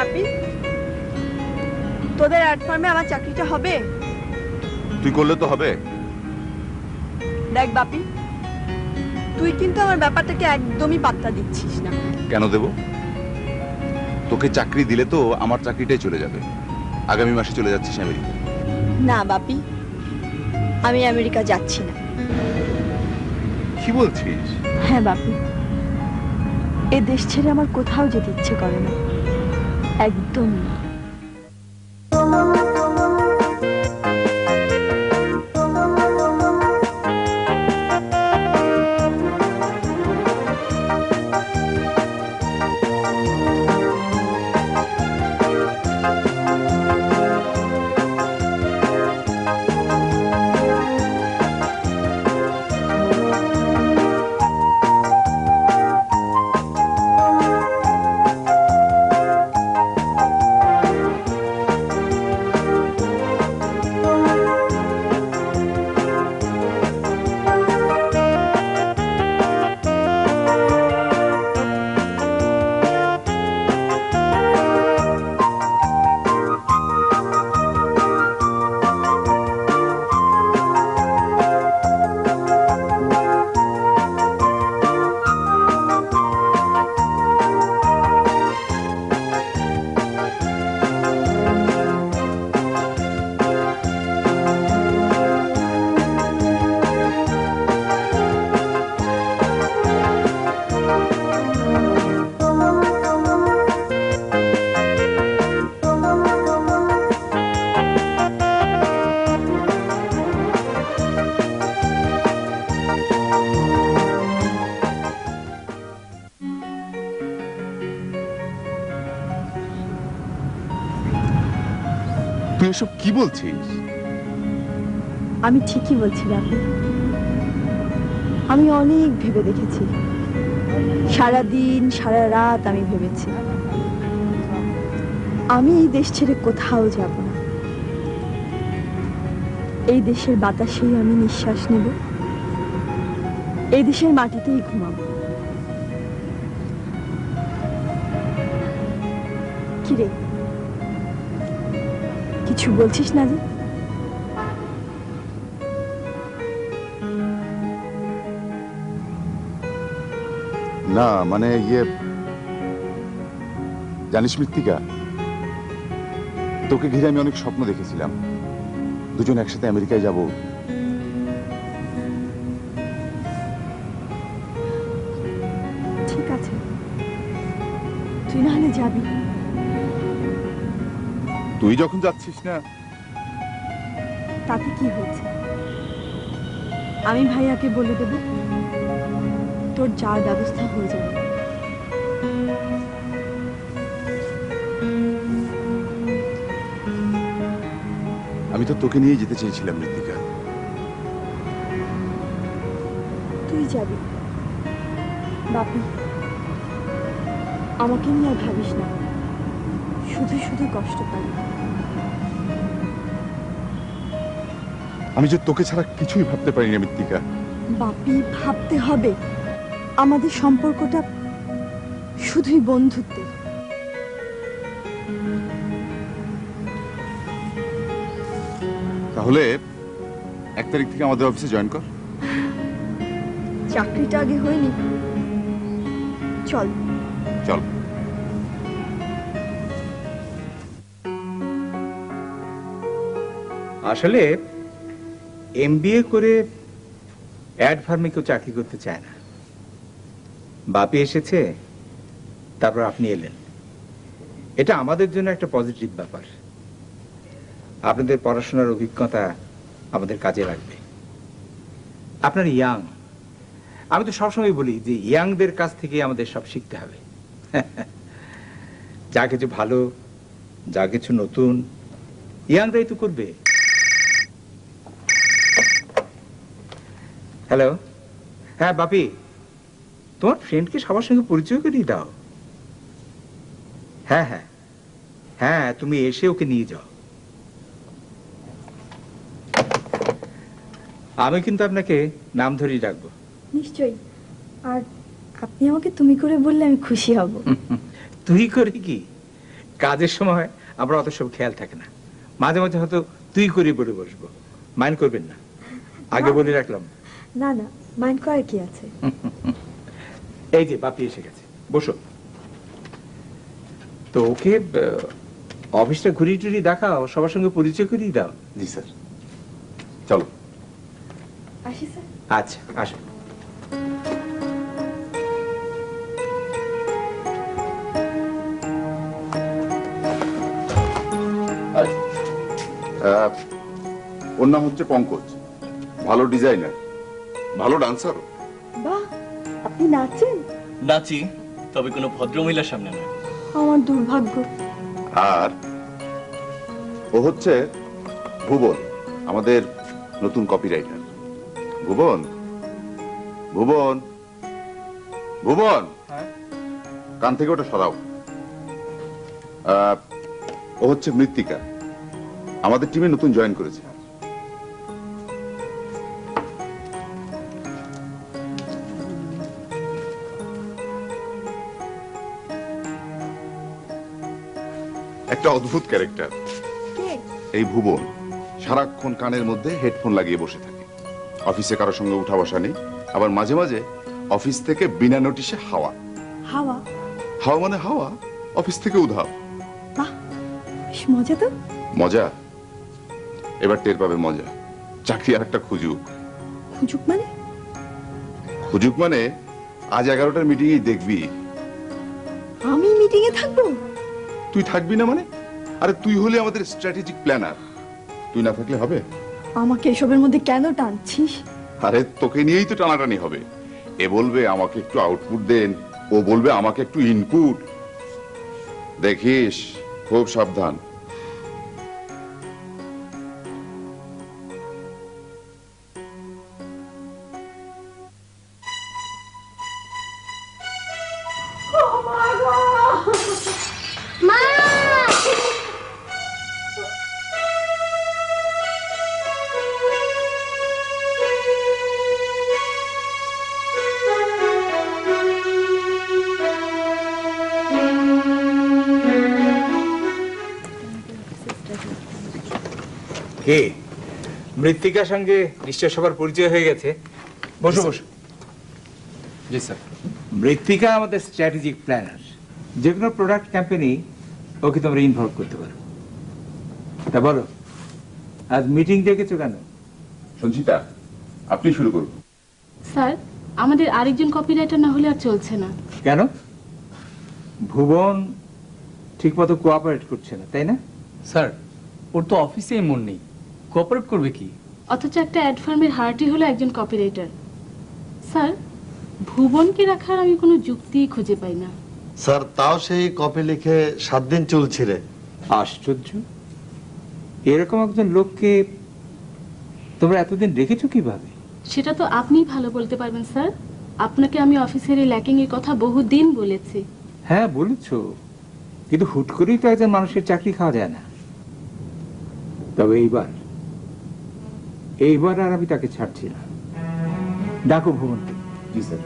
বাপি, তোদের অ্যাড ফার্মে আমার চাকরিটা হবে? তুই করলে তো হবে। দেখ বাপি, তুই কিন্তু আমার ব্যাপারটাকে একদমই পাত্তা দিচ্ছিস না। কেন দেব? তোকে চাকরি দিলে তো আমার চাকরিটাই চলে যাবে। আগামী মাসে চলে যাচ্ছিস আমেরিকা। না বাপি, আমি আমেরিকা যাচ্ছি না। কি বলছিস? হ্যাঁ বাপি, এ দেশ ছেড়ে আমার কোথাও যেতে ইচ্ছে করে না, একদম না। তুই এসব কি বলছিস? আমি ঠিকই বলছি বাপি, আমি অনেক ভেবে দেখেছি, সারাদিন সারা রাত আমি ভেবেছি আমি এই দেশ ছেড়ে কোথাও যাব না। এই দেশের বাতাসেই আমি নিঃশ্বাস নেব, এই দেশের মাটিতেই ঘুমাবো। কিরে, কিছু বলছিস না যে? না মানে জানিস মৃত্তিকা, তোকে ঘিরে আমি অনেক স্বপ্ন দেখেছিলাম, দুজন একসাথে আমেরিকায় যাব। ঠিক আছে, তুই না হলে যাবি। তুই যখন যাচ্ছিস না। তাতে কি হয়েছে? আমি ভাইয়াকে বলে দেব, তোর যার ব্যবস্থা হয়ে যাবে। আমি তো তোকে নিয়ে যেতে চেয়েছিলাম মৃত্তিকা। তুই যাবি বাপি, আমাকে নিয়ে আর ভাবিস না, শুধু শুধু কষ্ট পাবি। আমি যে তোকে ছাড়া কিছুই ভাবতে পারি না মৃত্তিকা। বাপি, ভাবতে হবে, আমাদের সম্পর্কটা শুধুই বন্ধুত্বের। তাহলে 1 তারিখ থেকে আমাদের অফিসে জয়েন কর। চাকরিটা আগে হয়নি, চল। চল। আসলে এমবিএ করে অ্যাড ফার্মে কেউ চাকরি করতে চায় না। বাপি এসেছে, তারপর আপনি এলেন, এটা আমাদের জন্য একটা পজিটিভ ব্যাপার। আপনাদের পড়াশোনার অভিজ্ঞতা আমাদের কাজে লাগবে। আপনার ইয়াং, আমি তো সবসময় বলি যে ইয়াংদের কাছ থেকে আমাদের সব শিখতে হবে। যা কিছু ভালো, যা কিছু নতুন, ইয়াংরাই তো করবে। হ্যালো, হ্যাঁ বাপি, তোমার ফ্রেন্ডকে সবার সঙ্গে পরিচয় করিয়ে দাও। হ্যাঁ হ্যাঁ হ্যাঁ, তুমি এসে ওকে নিয়ে যাও। আমি কিন্তু আপনাকে নাম ধরেই ডাকবো। নিশ্চয়ই, আর আপনি আমাকে তুমি করে বললে আমি খুশি হব। তুই করে কি, কাজের সময় আমরা অত সব খেয়াল থাকে না, মাঝে মাঝে হয়তো তুই করে বলে বসবো, মাইন্ড করবেন না, আগে বলে রাখলাম। না না, মাইন্ড করার কি আছে। এই যে বাপি এসে গেছে, বসো। তো ওকে অফিসটা ঘুরিয়ে টুরিয়ে দেখাও, সবার সঙ্গে পরিচয় করিয়ে দাও। জি স্যার, চলো। আসি স্যার। আচ্ছা আসো। আয়। ওর নাম হচ্ছে পঙ্কজ, ভালো ডিজাইনার, ভালো ডান্সারও। বাহ, আপনি নাচেন? নাচি, তবে কোনো ভদ্রমহিলার সামনে না। আমার দুর্ভাগ্য। আর ও হচ্ছে ভুবন, আমাদের নতুন কপিরাইটার। ভুবন, ভুবন, ভুবন, কান থেকে ওটা সরাও। ও হচ্ছে মৃত্তিকা, আমাদের টিমে নতুন জয়েন করেছে। একটা অদ্ভুত ক্যারেক্টার এই ভুবন, সারাক্ষণ কানের মধ্যে হেডফোন লাগিয়ে বসে থাকে, অফিসে কারোর সঙ্গে উঠা বসা নেই, আবার মাঝে মাঝে অফিস থেকে বিনা নোটিশে হাওয়া। হাওয়া? হাওয়া মানে হাওয়া, অফিস থেকে উধাও। বাহ, বেশ মজা তো। মজা? এবার টের পাবে মজা। চাকরি আর একটা খুঁজুক। খুঁজুক মানে? খুঁজুক মানে আজ 11টার মিটিংয়েই দেখবি। আমি মিটিং এ থাকবো? তুই থাকবি না মানে? আরে তুই হলে আমাদের স্ট্র্যাটেজিক প্ল্যানার, তুই না থাকলে হবে? আমাকে এসবের মধ্যে কেন টানছিস? আরে তোকে নিয়েই তো টানাটানি হবে। এ বলবে আমাকে একটু আউটপুট দেন, ও বলবে আমাকে একটু ইনপুট। দেখিস, খুব সাবধান। কে? মৃত্তিকার সঙ্গে নিশ্চয় সবার পরিচয় হয়ে গেছে, বসো বসো। জি স্যার। মৃত্তিকা আমাদের স্ট্র্যাটেজিক প্ল্যানার, যে কোনো প্রোডাক্ট ক্যাম্পেইনে ওকে তোমরা ইনভলভ করতে পারো। তা বলো, আজ মিটিং ডেকেছো কেন? সঞ্চিতা, আপনি শুরু করুন। স্যার, আমাদের আরেকজন কপিরাইটার না হলে আর চলছে না। কেন? ভুবন ঠিকমতো কোঅপারেট করছে না, তাই না? স্যার, ওর তো অফিসে মন নেই, কোঅপারেট করবে কি? অথচ একটা অ্যাড ফার্মের হার্টই হলো একজন কপিরাইটার। স্যার, ভুবনকে রাখার আমি কোনো যুক্তিই খুঁজে পাই না। স্যার, তাও সেই কপি লিখে 7 দিন চলছিল। আশ্চর্য, এরকম একজন লোককে তোমরা এতদিন রেখেছো কিভাবে? সেটা তো আপনিই ভালো বলতে পারবেন স্যার। আপনাকে আমি অফিসের এই ল্যাকিং এর কথা বহুদিন বলেছি। হ্যাঁ বলেছো, কিন্তু হুট করেই তো একজন মানুষের চাকরি খাওয়া যায় না। তবে এইবার আর আমি তাকে ছাড়ছি না। ডাকো ভুবনকে। জি স্যার।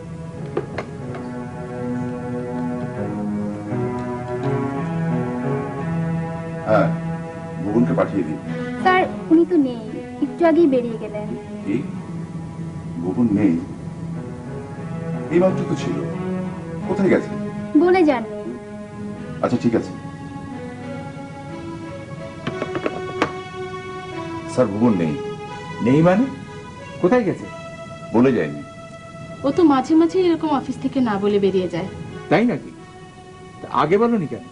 হ্যাঁ, ভুবনকে পাঠিয়ে দিন। স্যার, উনি তো নেই, একটু আগেই বেরিয়ে গেলেন। কি? ভুবন নেই? এই মাত্র তো ছিল, কোথায় গেছে? বলে যাননি। আচ্ছা ঠিক আছে স্যার, ভুবন নেই। নেই মানে? কোথায় গেছে? বলে যায়নি। ও তো মাঝে মাঝে এরকম অফিস থেকে না বলে বেরিয়ে যায়। তাই নাকি? তা আগে বলনি কেন?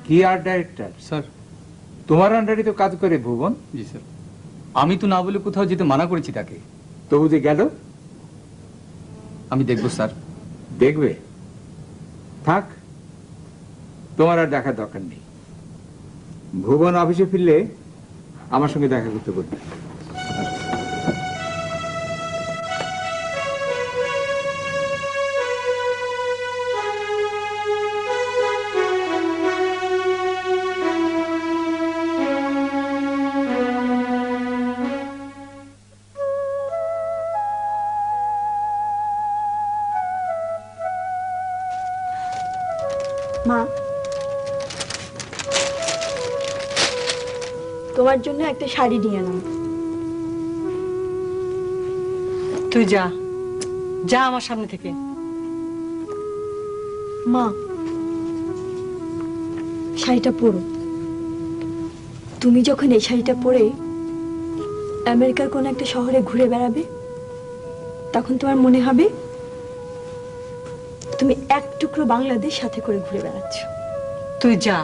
কি আর্ট ডাইরেক্টর? স্যার। তোমার আন্ডারে তো কাজ করে ভুবন। জি স্যার, আমি তো না বলে কোথাও যেতে মানা করেছি তাকে। তবু যে গেল। আমি দেখবো স্যার। দেখবে? থাক, তোমার আর দেখার দরকার নেই। ভুবন অফিসে ফিরলে আমার সঙ্গে দেখা করতে বলবে। মা, তোমার জন্য একটা শাড়ি নিয়ে এলাম। তুই যা যা আমার সামনে থেকে। মা, শাড়িটা পরো। তুমি যখন এই শাড়িটা পরে আমেরিকার কোন একটা শহরে ঘুরে বেড়াবে, তখন তোমার মনে হবে তুমি এক টুকরো বাংলাদেশ সাথে করে ঘুরে বেড়াচ্ছ। তুই যা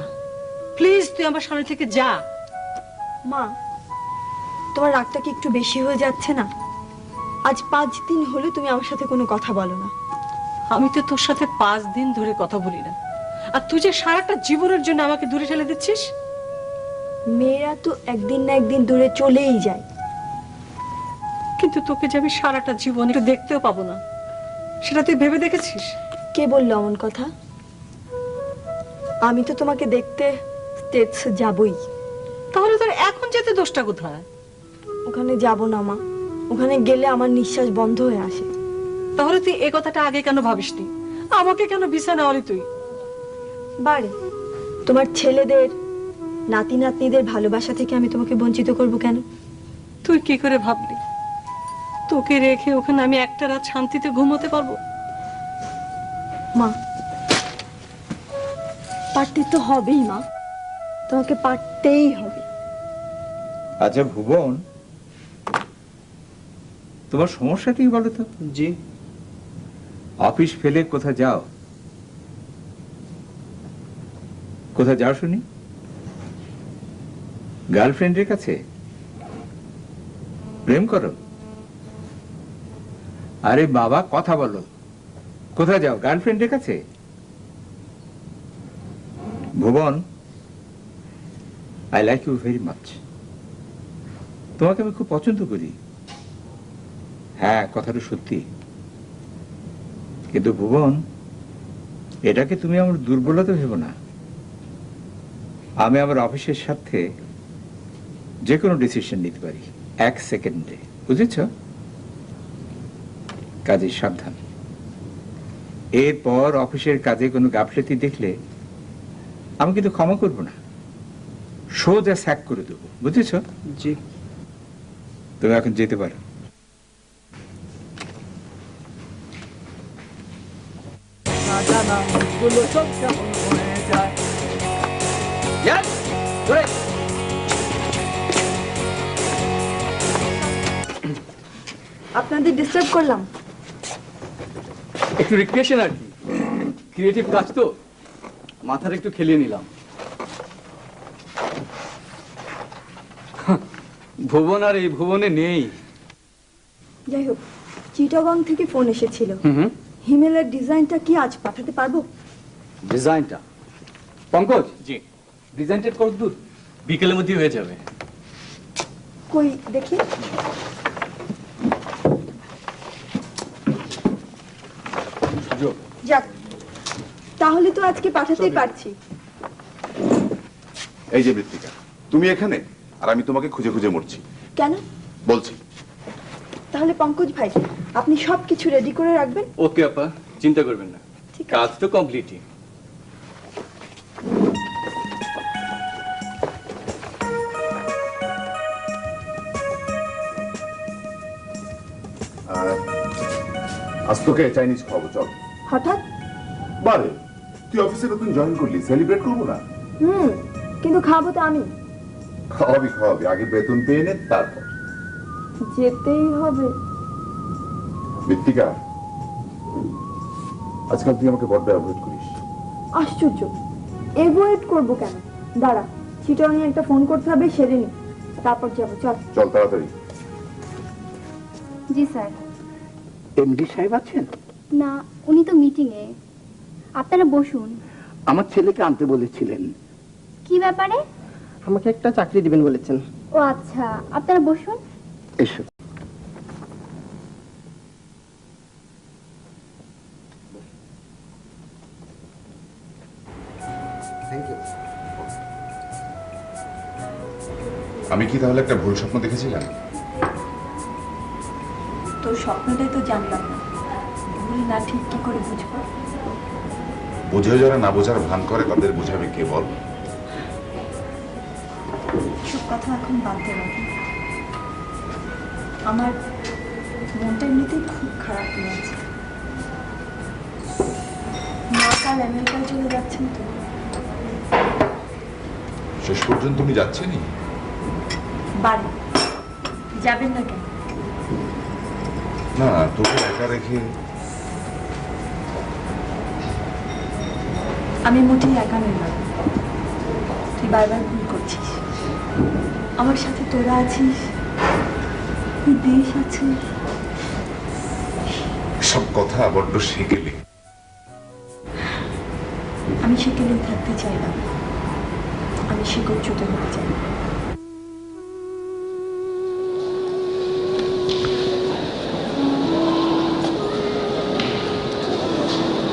প্লিজ, তুই আমার সামনে থেকে যা। মা, তোমার রাগটা কি একটু বেশি হয়ে যাচ্ছে না? আজ 5 দিন হলো তুমি আমার সাথে কোনো কথা বলো না। আমি তো তোর সাথে 5 দিন ধরে কথা বলি না, আর তুই যে সারাটা জীবনের জন্য আমাকে দূরে ঠেলে দিচ্ছিস। মেয়েরা তো একদিন না একদিন দূরে চলেই যায়। কিন্তু তোকে যে আমি সারাটা জীবন একটু দেখতেও পাবো না, সেটা তুই ভেবে দেখেছিস? কে বললো এমন কথা? আমি তো তোমাকে দেখতে স্টেটস যাবই। তাহলে তোর এখন যেতে দোষটা কোথায়? ওখানে যাব না মা, ওখানে গেলে আমার নিঃশ্বাস বন্ধ হয়ে আসে। তাহলে তুই এই কথাটা আগে কেন ভাবিসনি? আমাকে কেন বিছানা নেওয়ালি তুই? বারে, তোমার ছেলেদের নাতি নাতনিদের ভালোবাসা থেকে আমি তোমাকে বঞ্চিত করব কেন? তুই কি করে ভাবলি তোকে রেখে ওখানে আমি একটা রাত শান্তিতে ঘুমোতে পারবো? মা, পারতে তো হবেই মা, তোমাকে পারতেই হবে। আচ্ছা ভুবন, তোমার সমস্যা কি বলো তো? জি, অফিস ফেলে কোথায় যাও? কোথায় যাও শুনি? গার্লফ্রেন্ডের কাছে প্রেম করো? আরে বাবা, কথা বলো। কোথায় যাও? গার্লফ্রেন্ডের কাছে? Bhuban, I like you very much. তোমাকে আমি খুব পছন্দ করি। হ্যাঁ, কথাটা সত্যি। কিন্তু ভুবন, এটাকে তুমি আমার দুর্বলতা ভেবো না। আমি আমার অফিসের সাথে যে কোনো ডিসিশন নিতে পারি 1 সেকেন্ডে, বুঝেছ? কাজে সাবধান। এরপর অফিসের কাজে কোনো গাফলেতি দেখলে আমি কিন্তু ক্ষমা করব না, সোজা স্যাক করে দেবো, বুঝেছ? জি। তুমি এখন যেতে পারো। না জানা মুখগুলো সব কেমন হয়ে যায়। Yes! Great! আপনাদের ডিস্টার্ব করলাম? একটু রিক্রিয়েশন আর কি, ক্রিয়েটিভ কাজ তো, মাথাটা একটু খেলিয়ে নিলাম। ভুবন আর এই ভুবনে নেই। যাই হোক, চিটাগং থেকে ফোন এসেছিল। হুম, হিমেলের ডিজাইনটা কি আজ পাঠাতে পারবো? ডিজাইনটা পঙ্কজ, জি, ডিজাইনটা কত দূর? বিকেলের মধ্যে হয়ে যাবে। কই দেখি। যাক, তাহলে তো আজকে পাঠাতেই পারছি। এই যে মৃত্তিকা, তুমি এখানে আর আমি তোমাকে খুঁজে খুঁজে মরছি। কেন? বলছি। তাহলে পঙ্কজ ভাই, আপনি সবকিছু রেডি করে রাখবেন। ওকে আপা, চিন্তা করবেন না, ঠিক আছে। কাজ তো কমপ্লিটই। আজ তোকে চাইনিজ খাওয়াবো, চল। হঠাৎ? বারে, তুই অফিসে নতুন জয়েন করলি, সেলিব্রেট করবো না? কিন্তু খাবো তো আমি। খাওয়াবি খাওয়াবি, আগে বেতন পেয়ে নে, তারপর। যেতেই হবে। মৃত্তিকা, আজকাল তুই আমাকে বড্ড অ্যাভয়েড করিস। আশ্চর্য, এভয়েড করবো কেন? দাঁড়া, চিটাগাং একটা ফোন করতে হবে, সেরে নি, তারপর যাবো। চল চল তাড়াতাড়ি। জি স্যার। এমডি সাহেব আছেন? না, উনি তো মিটিংয়ে। আপনারা বসুন। আমার ছেলেকে আনতে বলেছিলেন। কি ব্যাপারে? আমাকে একটা চাকরি দিবেন বলেছেন। ও আচ্ছা, আপনারা বসুন। এসো। আমি কি তাহলে একটা ভুল স্বপ্ন দেখেছিলাম? তোর স্বপ্নটাই তো জানলাম না, ভুল না ঠিক কি করে বুঝবো? বুঝেও যারা না বোঝার ভান করে, তাদের বোঝাবে কে বল? চুপ কর। কথা এখন বাদ দে বাবু। আমার মনটা এমনিতেই খুব খারাপ হয়ে আছে। মা কাল আমেরিকায় চলে যাচ্ছেন তো। শেষ পর্যন্ত উনি যাচ্ছেনই? বাড়ি যাবেন না কেন? না, তোকে একা রেখে আমি মোটেই একা নই বাবু। তুই বারবার ভুল করছিস। আমার সাথে তোরা আছিস, তুই দেশ আছে। সব কথা বড্ড সেকেলে। আমি সেকেলেই থাকতে চাই না, আমি শিকড়চ্যুত হতে চাই।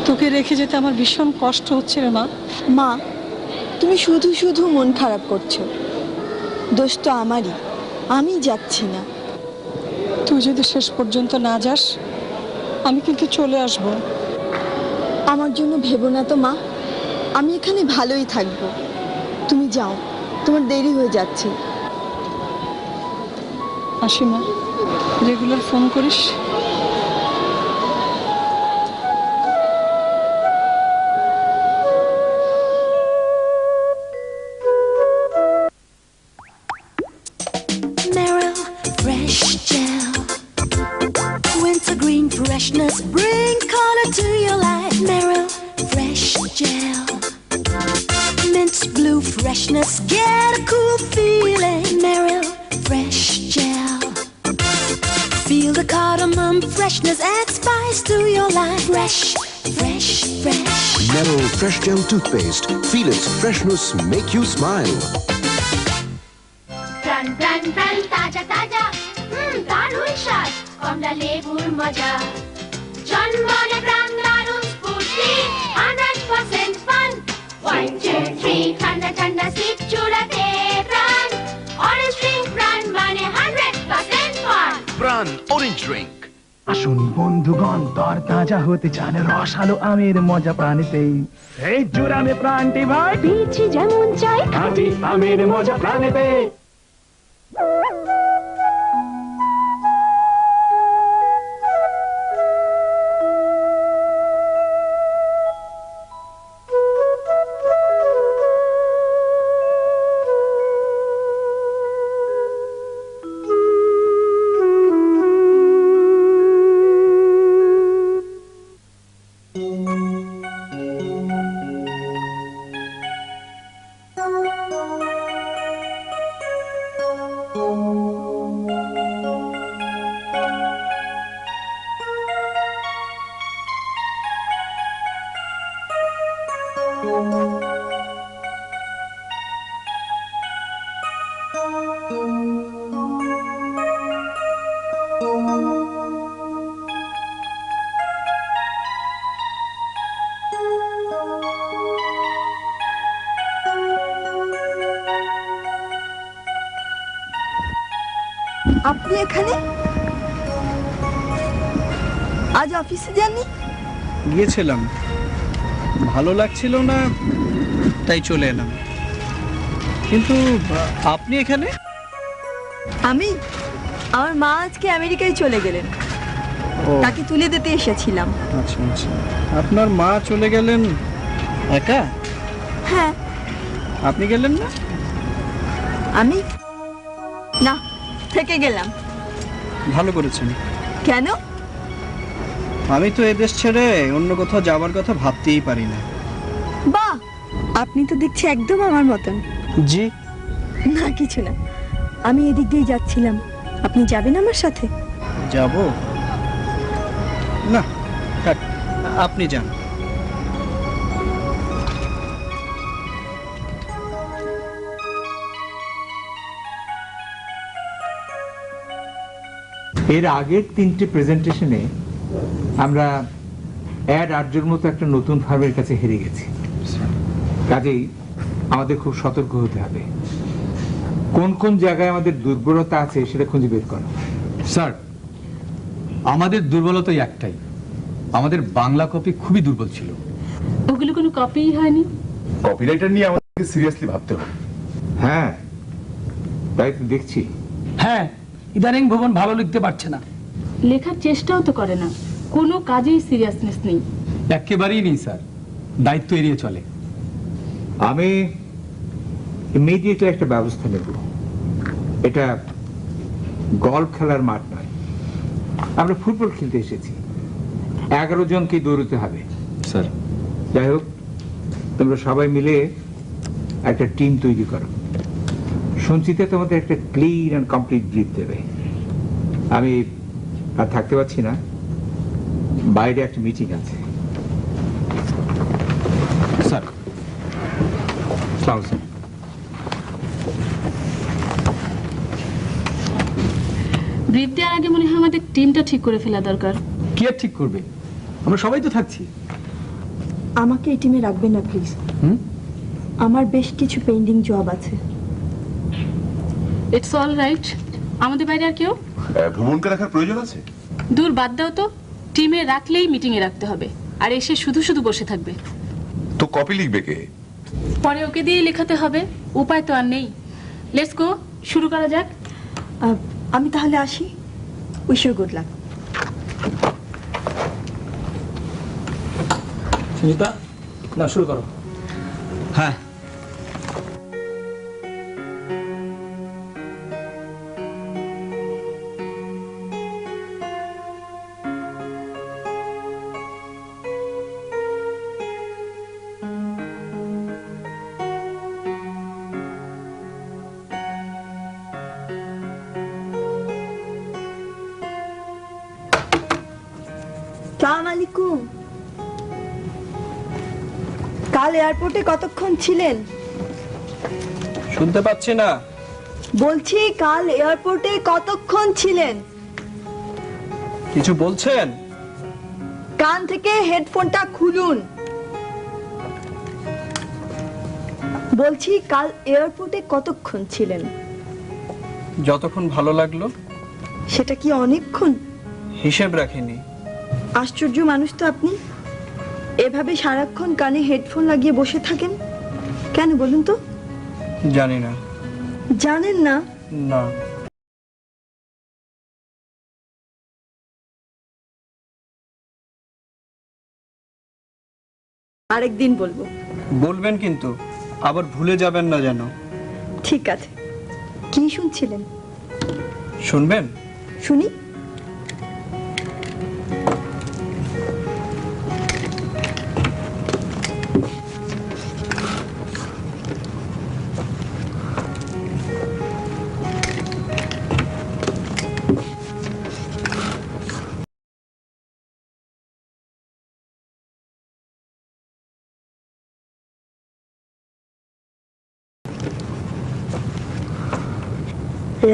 তোকে রেখে যেতে আমার ভীষণ কষ্ট হচ্ছে রে মা। মা, তুমি শুধু শুধু মন খারাপ করছো। দোষ তো আমারই, আমি যাচ্ছি না। তুই যদি শেষ পর্যন্ত না যাস, আমি কিন্তু চলে আসব। আমার জন্য ভেবো না তো মা, আমি এখানে ভালোই থাকবো। তুমি যাও, তোমার দেরি হয়ে যাচ্ছে। আসি মা, রেগুলার ফোন করিস। Merrill Fresh Gel. Wintergreen freshness, bring color to your life. Merrill Fresh Gel. Mint blue freshness, get a cool feeling. Merrill Fresh Gel. Feel the cardamom freshness, add spice to your life. Fresh, fresh, fresh. Merrill Fresh Gel toothpaste. Feel its freshness make you smile. প্রাণ প্রাণ প্রাণ তাজা তাজা, দারুণ স্বাদ, কমলা লেবুর মজা। জন্মনে প্রাণ দারুণ স্ফূর্তি, 100% ফান। 1, 2, 3 ঠান্ডা ঠান্ডা সিপ চুড়াতে প্রাণ। অরেঞ্জ ড্রিঙ্ক প্রাণ মানে 100% ফান। Pran Orange Drink. আসুন বন্ধুগণ, তর তাজা হতে চান রসালো আমের মজা প্রাণীতেই। এই জোড়ানে প্রাণটি ভাই, দিচ্ছি যেমন চাই, খাঁটি আমের মজা প্রাণীতে। আপনি এখানে? আজ অফিসে যাননি? গিয়েছিলাম, ভালো লাগছিল না, তাই চলে এলাম। কিন্তু আপনি এখানে? আমি, আমার মা আজকে আমেরিকায় চলে গেলেন, তাকে তুলে দিতে এসেছিলাম। আচ্ছা আচ্ছা, আপনার মা চলে গেলেন একা? হ্যাঁ। আপনি গেলেন না? আমি না, থেকে গেলাম। ভালো করেছেন। কেন? আমি তো এদেশ ছেড়ে অন্য কোথাও যাওয়ার কথা ভাবতেই পারি না। বাহ, আপনি তো দেখছি একদম আমার মতন। জি না, কিছু না, আমি এদিক দিয়ে যাচ্ছিলাম। আপনি যাবেন আমার সাথে? যাব না, থাক, আপনি যান। এর আগের 3টে প্রেজেন্টেশনে আমরা অ্যাড আর্যর মতো একটা নতুন ফার্মের কাছে হেরে গেছি। কাজেই আমাদের খুব সতর্ক হতে হবে। কোন কোন জায়গায় আমাদের দুর্বলতা আছে সেটা খুঁজে বের করা। স্যার, আমাদের দুর্বলতাই একটাই, আমাদের বাংলা কপি খুবই দুর্বল ছিল। ওগুলো কোনো কপিই হয়নি। কপিরাইটার নিয়ে আমাদেরকে সিরিয়াসলি ভাবতে হবে। হ্যাঁ, তাই তো দেখছি। হ্যাঁ, ইদানিং ভুবন ভালো লিখতে পারছে না। লেখার চেষ্টাও তো করে না, কোনো কাজেই সিরিয়াসনেস নেই। একেবারেই নেই স্যার, দায়িত্ব এড়িয়ে চলে। আমি ইমিডিয়েটলি একটা ব্যবস্থা নেব। এটা গলফ খেলার মাঠ নয়, আমরা ফুটবল খেলতে এসেছি। 11 জনকে দৌড়তে হবে। স্যার, যাই হোক, তোমরা সবাই মিলে একটা টিম তৈরি করো। সঞ্চিতা তোমাদের একটা ক্লিন অ্যান্ড কমপ্লিট ব্রিফ দেবে। আমি আর থাকতে পারছি না, বাইরে একটা মিটিং আছে। স্যার। আসসালামু আলাইকুম। ব্রিফ দেওয়ার আগে মনে হয় আমাদের টিমটা ঠিক করে ফেলা দরকার। কে আর ঠিক করবে? আমরা সবাই তো থাকছি। আমাকে এই টিমে রাখবেন না প্লিজ। আমার বেশ কিছু পেন্ডিং জব আছে। It's all right. আমাদের বাইরে আর কেউ? ভুবনকে রাখার প্রয়োজন আছে? দূর, বাদ দাও তো। টিমে রাখলেই মিটিং এ রাখতে হবে, আর এসে শুধু শুধু বসে থাকবে। তো কপি লিখবে কে? পরে ওকে দিয়ে লেখাতে হবে, উপায় তো আর নেই। লেটস গো, শুরু করা যাক। আমি তাহলে আসি। Wish you good luck. Sunita, না শুরু করো। হ্যাঁ। সালাম আলাইকুম। কাল এয়ারপোর্টে কতক্ষণ ছিলেন? শুনতে পাচ্ছি না। বলছি কাল এয়ারপোর্টে কতক্ষণ ছিলেন? কিছু বলছেন? কান থেকে হেডফোনটা খুলুন। বলছি কাল এয়ারপোর্টে কতক্ষণ ছিলেন? যতক্ষণ ভালো লাগলো। সেটা কি অনেকক্ষণ? হিসেব রাখিনি। আশ্চর্য মানুষ তো আপনি। এভাবে সারাক্ষণ কানে হেডফোন লাগিয়ে বসে থাকেন কেন বলুন তো? জানি না। জানেন না? না। আরেকদিন বলবো। বলবেন কিন্তু আবার ভুলে যাবেন না যেন। ঠিক আছে। কি শুনছিলেন? শুনবেন? শুনি।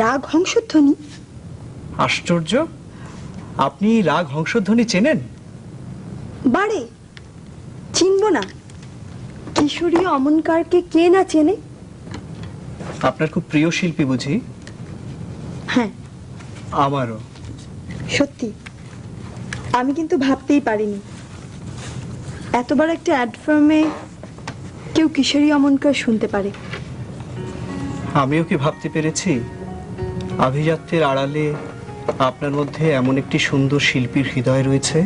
রাগ হংসধ্বনি? আশ্চর্য, আপনি রাগ হংসধ্বনি চেনেন? বাড়ে চিনব না? কিশোরী অমনকারকে কে না চেনে? আপনার খুব প্রিয় শিল্পী বুঝি? হ্যাঁ, আমারও। সত্যি আমি কিন্তু ভাবতেই পারিনি এতবার একটা অ্যাড ফার্মে কেউ কিশোরী অমনকার শুনতে পারে। আমিও কি ভাবতে পেরেছি আভিজাত্যের আড়ালে আপনার মধ্যে এমন একটি সুন্দর শিল্পীর হৃদয় রয়েছে?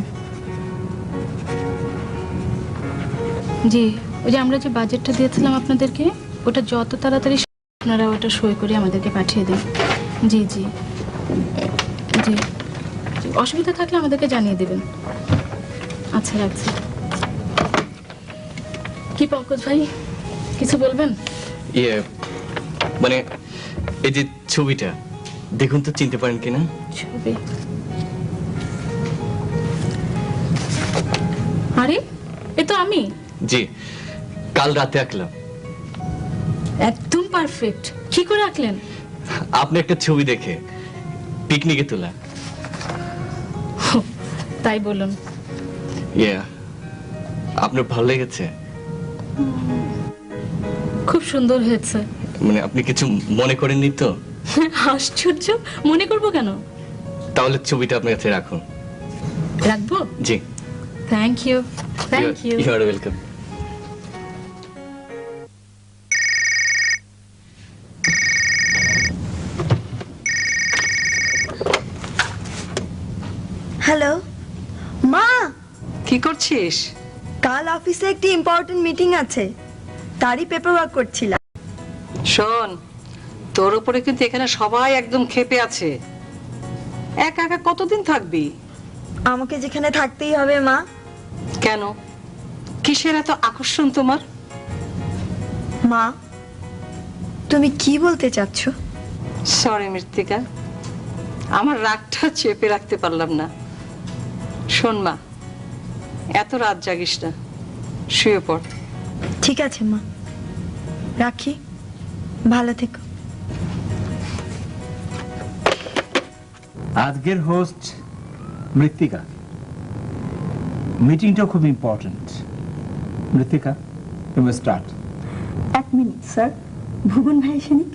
জি, ওই যে আমরা যে বাজেটটা দিয়েছিলাম আপনাদেরকে, ওটা যত তাড়াতাড়ি আপনারা ওটা সই করে আমাদেরকে পাঠিয়ে দিন। জি জি জি, অসুবিধা থাকলে আমাদেরকে জানিয়ে দেবেন। আচ্ছা, রাখছি। কি পঙ্কজ ভাই, কিছু বলবেন? ইয়ে মানে এই যে ছবিটা দেখুন তো, চিনতে পারেন কিনা? ছবি? আরে এ তো আমি। জি, কাল রাতে আঁকলাম। একদম পারফেক্ট। কি করে আঁকলেন? আপনি একটা ছবি দেখে, পিকনিকে তোলা। তাই বলুন। ইয়ে, আপনার ভালো লেগেছে? খুব সুন্দর হয়েছে। মানে আপনি কিছু মনে করেননি তো? আশ্চর্য, মনে করবো কেন? তাহলে ছবিটা আপনার কাছে রাখুন। রাখবো? জি। Thank you. Thank you. You are welcome. কি করছিস? কাল অফিসে একটি ইম্পর্টেন্ট মিটিং আছে, তারই পেপার ওয়ার্ক করছিলাম। শোন, তোর উপরে কিন্তু এখানে সবাই একদম ক্ষেপে আছে। একা একা কতদিন থাকবি? আমাকে যেখানে থাকতেই হবে মা। কেন, কিসের এত আকর্ষণ তোমার? মা, তুমি কি বলতে চাচ্ছ? সরি মৃত্তিকা, আমার রাগটা চেপে রাখতে পারলাম না। শোন মা, এত রাত জাগিস না, শুয়ে পড়। ঠিক আছে মা, রাখি, ভালো থেকো। আজকের হোস্ট মৃত্তিকা। মিটিংটা খুব ইম্পর্টেন্ট। মৃত্তিকা, তুমি স্টার্ট। এক মিনিট স্যার, ভুবন ভাই এসেনি।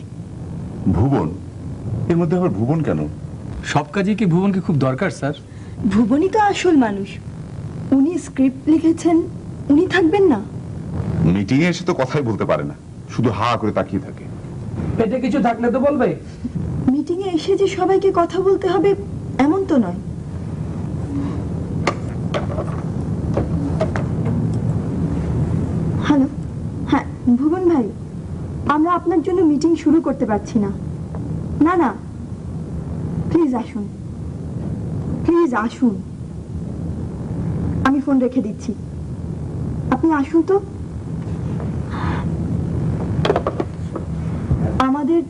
ভুবন? এর মধ্যে আবার ভুবন কেন? সব কাজে কি ভুবনকে খুব দরকার স্যার? ভুবনই তো আসল মানুষ, উনি স্ক্রিপ্ট লিখেছেন, উনি থাকবেন না? মিটিং এ এসে তো কথাই বলতে পারে না, শুধু হা করে তাকিয়ে থাকে। পেটে কিছু থাকলে তো বলবে। মিটিং এ এসে যে সবাইকে কথা বলতে হবে এমন তো নয়। হ্যালো, হ্যাঁ ভুবন ভাই, আমরা আপনার জন্য মিটিং শুরু করতে পারছি না। না না, প্লিজ আসুন, প্লিজ আসুন। আমি ফোন রেখে দিচ্ছি, আপনি আসুন তো। আমাদের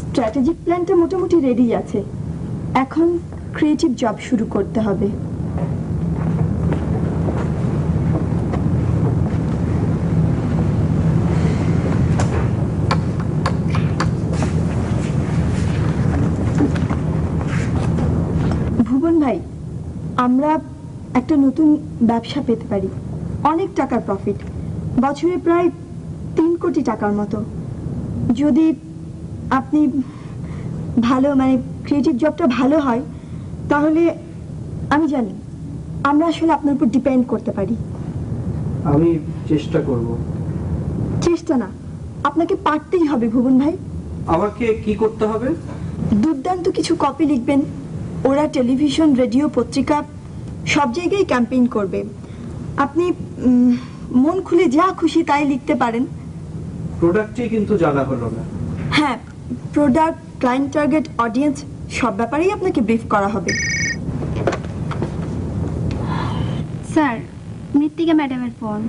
স্ট্র্যাটেজিক প্ল্যানটা মোটামুটি রেডি আছে, এখন ক্রিয়েটিভ জব শুরু করতে হবে। ভুবন ভাই, আমরা একটা নতুন ব্যবসা পেতে পারি, অনেক টাকার প্রফিট, বছরে প্রায় 3 কোটি টাকার মতো। যদি আপনি ভালো মানে ক্রিয়েটিভ জবটা ভালো হয়, তাহলে আমি জানি আমরা আসলে আপনার উপর ডিপেন্ড করতে পারি। আমি চেষ্টা করব। চেষ্টা না, আপনাকে পারতেই হবে ভুবন ভাই। আমাকে কি করতে হবে? দুর্দান্ত কিছু কপি লিখবেন, ওরা টেলিভিশন, রেডিও, পত্রিকা সব জায়গায় ক্যাম্পেইন করবে। আপনি মন খুলে যা খুশি তাই লিখতে পারেন। প্রোডাক্টই কিন্তু জানা হলো না। হ্যাঁ, প্রোডাক্ট, ক্লায়েন্ট, টার্গেট অডিয়েন্স সব ব্যাপারেই আপনাকে ব্রিফ করা হবে। স্যার, মৃত্তিকা ম্যাডামের ফোন।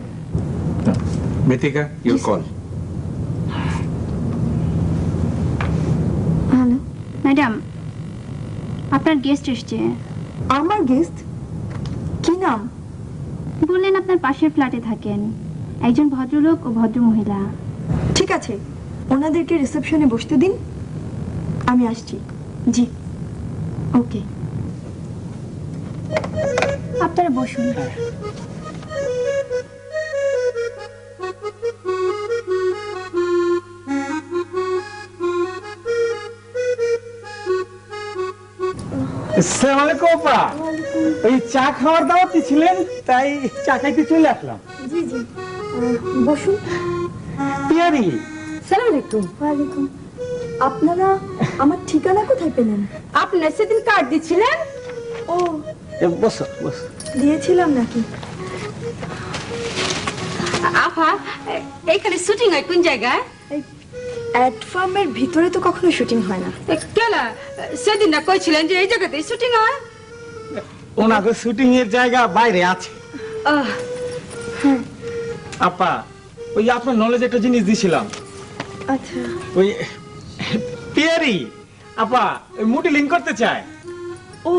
মৃত্তিকা, ইউর কল। হ্যালো ম্যাডাম, আপনার গেস্ট এসছে। আমার গেস্ট? কি নাম? বললেন আপনার পাশের ফ্ল্যাটে থাকেন, একজন ভদ্রলোক ও ভদ্রমহিলা। ঠিক আছে, ওনাদেরকে রিসেপশনে বসতে দিন, আমি আসছি। জি, ওকে। আপনারা বসুন। আসসালামু আলাইকুম আপা। এই চা খাওয়ার দাওয়াতে ছিলেন, তাই চা খাইতে চলে আসলাম। জি জি, বসুন। পিয়ারি, সালাম আলাইকুম। ওয়ালাইকুম। আপনারা আমার ঠিকানা কোথায় পেলেন? আপনার সেদিন কার্ড দিচ্ছিলেন। ও, বসো বসো। দিয়েছিলাম নাকি? আফা, এইখানে শুটিং হয় কোন জায়গায়? অ্যাড ফার্মের ভিতরে তো কখনো শুটিং হয় না। কেলা, সেদিন না কইছিলেন যে এই জায়গাতে শুটিং হয়। ওনাকে শুটিং এর জায়গা বাইরে আছে। আপা, ওই আপনার নলেজ একটা জিনিস দিছিলাম। আচ্ছা, ওই পিয়ারি আপা মডেলিং করতে চায়। ও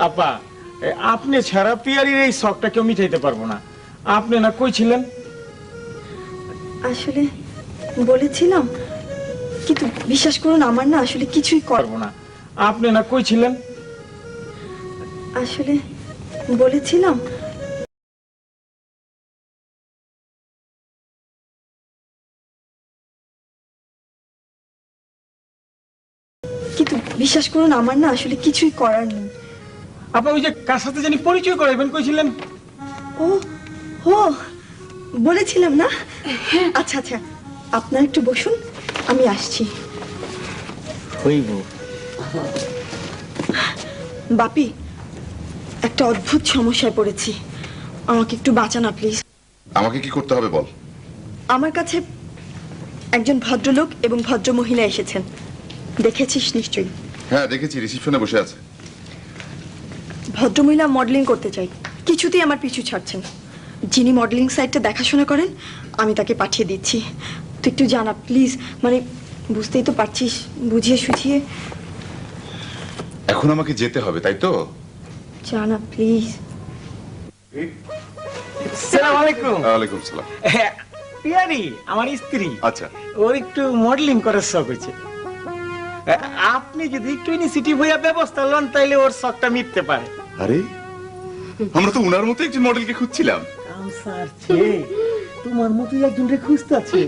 আপা, আপনি ছাড়া পিয়ারির এই শখটা কেউ মিটাইতে পারবো না। আপনি না কইছিলেন? আসলে বলেছিলাম, কিন্তু বিশ্বাস করুন আমার না আসলে কিছুই পারবো না। আপনি না কইছিলেন? আসলে বলেছিলাম, কিন্তু বিশ্বাস করুন আমার না আসলে কিছুই করার নেই। আপা, ওই যে কার সাথে জানি পরিচয় করাইবেন কইছিলেন? ও ও, বলেছিলাম না? আচ্ছা আচ্ছা, আপনার একটু বসুন, আমি আসছি। হইব। বাপি, একটা অদ্ভুত সমস্যায় পড়েছি, আমাকে একটু বাঁচানা প্লিজ। আমাকে কি করতে হবে বল। আমার কাছে একজন ভদ্রলোক এবং ভদ্র মহিলা এসেছেন, দেখেছিস নিশ্চয়ই? হ্যাঁ দেখেছি, রিসিপশনে বসে আছে। ভদ্রমহিলা মডেলিং করতে চাই, কিছুতেই আমার পিছু ছাড়ছেন। যিনি মডেলিং সাইটটা দেখাশোনা করেন আমি তাকে পাঠিয়ে দিচ্ছি, তুই একটু জানা প্লিজ। মানে বুঝতেই তো পারছিস, বুঝিয়ে সুঝিয়ে এখন আমাকে যেতে হবে, তাই তো? জানা প্লিজ। সালাম আলাইকুম। ওয়ালাইকুম সালাম। পিয়ারি আমার স্ত্রী, আচ্ছা, ওর একটু মডেলিং করার শখ হয়েছে। আপনি যদি একটু ইনিশিয়েটিভ হইয়া ব্যবস্থা লন তাইলে ওর শখটা মিটতে পারে। আরে আমরা তো উনার মতো একজন মডেলকে খুঁজছিলাম। তোমার মতোই একজনকে খুঁজতেছে।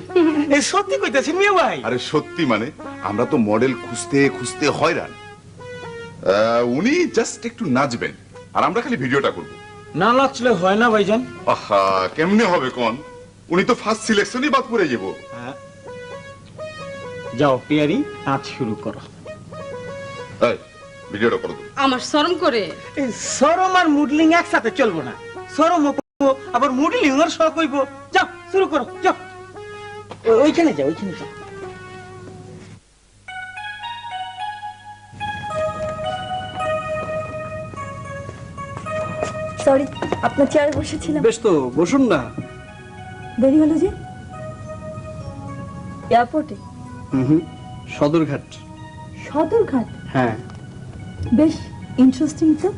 সত্যি কইতাছেন মিয়া ভাই? আরে সত্যি, মানে আমরা তো মডেল খুঁজতে খুঁজতে হয়রান। উনি জাস্ট একটু নাচবেন আর আমরা খালি ভিডিওটা করব। না নাচলে হয় না ভাইজান। আহা, কেমনে হবে কোন? উনি তো ফার্স্ট সিলেকশনই বাদ পড়ে যাব। যাও পিয়ারি, নাচ শুরু করো। এই ভিডিওটা করো তো। আমার শরম করে। এই সরম আর মডেলিং একসাথে চলবো না। সরম আবার মডেলিং এর শখ হইব। যাও শুরু করো, যাও ওইখানে যাও, ওইখানে যাও। সরি, আপনার চেয়ারে বসেছিলাম। বেশ তো, বসুন না। দেরি হলো যে? এয়ারপোর্টে? সদরঘাট। সদরঘাট? হ্যাঁ। বেশ ইন্টারেস্টিং তো।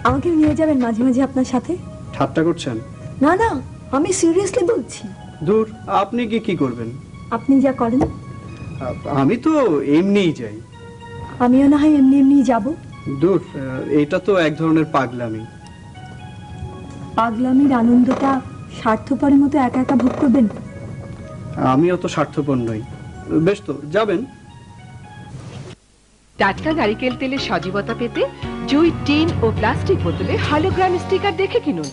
আমাকে নিয়ে যাবেন মাঝে মাঝে আপনার সাথে? ঠাট্টা করছেন? না না, আমি সিরিয়াসলি বলছি। দূর, আপনি কি করবেন? আপনি যা করেন। আমি তো এমনিই যাই। আমিও না হয় এমনি এমনি যাব। দূর, এটা তো এক ধরনের পাগলামি। পাগলামির আনন্দটা স্বার্থপরের মতো একা একা ভোগ করবেন? আমি অত স্বার্থপর নই। বেশ তো, যাবেন। টাটকা নারিকেল তেলের সজীবতা পেতে জুই টিন ও প্লাস্টিক বোতলে হলোগ্রাম স্টিকার দেখে কিনুন।